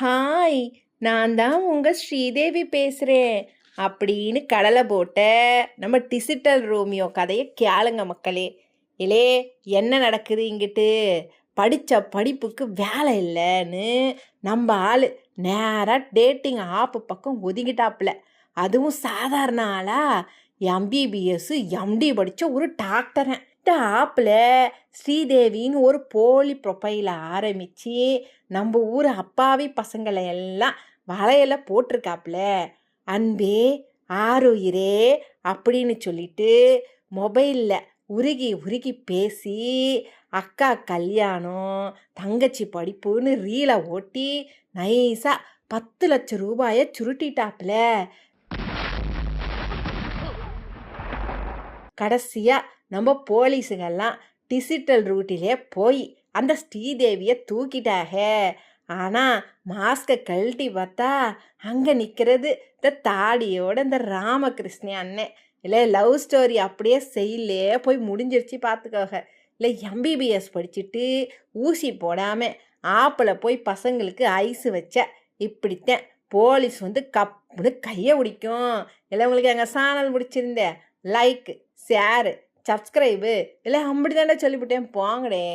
Hi, நான் தான் உங்க ஸ்ரீதேவி பேசுகிறேன் அப்படின்னு கடலை போட்ட நம்ம டிஜிட்டல் ரோமியோ கதையை கேளுங்க மக்களே. இலே, என்ன நடக்குது இங்கிட்டு? படித்த படிப்புக்கு வேலை இல்லைன்னு நம்ம ஆள் நேராக டேட்டிங் ஆப்பு பக்கம் ஒதுங்கிட்டாப்புல. அதுவும் சாதாரண ஆளா, எம்பிபிஎஸ் எம்டி படித்த ஒரு டாக்டரன். இந்த ஆப்பில் ஸ்ரீதேவின்னு ஒரு போலி ப்ரொஃபைலை ஆரம்பித்து நம்ம ஊர் அப்பாவி பசங்களை எல்லாம் வலையில போட்டிருக்காப்புல. அன்பே ஆருயிரே அப்படின்னு சொல்லிட்டு மொபைலில் உருகி உருகி பேசி அக்கா கல்யாணம் தங்கச்சி படிப்புன்னு ரீலை ஓட்டி நைஸாக 10 லட்சம் ரூபாயை சுருட்டிட்டாப்புல. கடைசியாக நம்ம போலீஸுங்கெல்லாம் டிஜிட்டல் ரூட்டிலே போய் அந்த ஸ்ரீதேவியை தூக்கிட்டாக. ஆனால் மாஸ்கை கழட்டி பார்த்தா அங்கே நிற்கிறது இந்த தாடியோட இந்த ராமகிருஷ்ண அண்ணன். இல்லை, லவ் ஸ்டோரி அப்படியே செய்யலே போய் முடிஞ்சிருச்சு பார்த்துக்கோங்க. இல்லை, எம்பிபிஎஸ் படிச்சுட்டு ஊசி போடாமல் ஆப்பில் போய் பசங்களுக்கு ஐஸு வச்ச இப்படித்தான் போலீஸ் கப்புன்னு கையை பிடிக்கும். இல்லை, உங்களுக்கு எங்கள் சேனல் பிடிச்சிருந்தேன் லைக் ஷேரு சப்ஸ்கிரைபு இல்லை அப்படி தானே சொல்லிவிட்டேன், போங்கடே.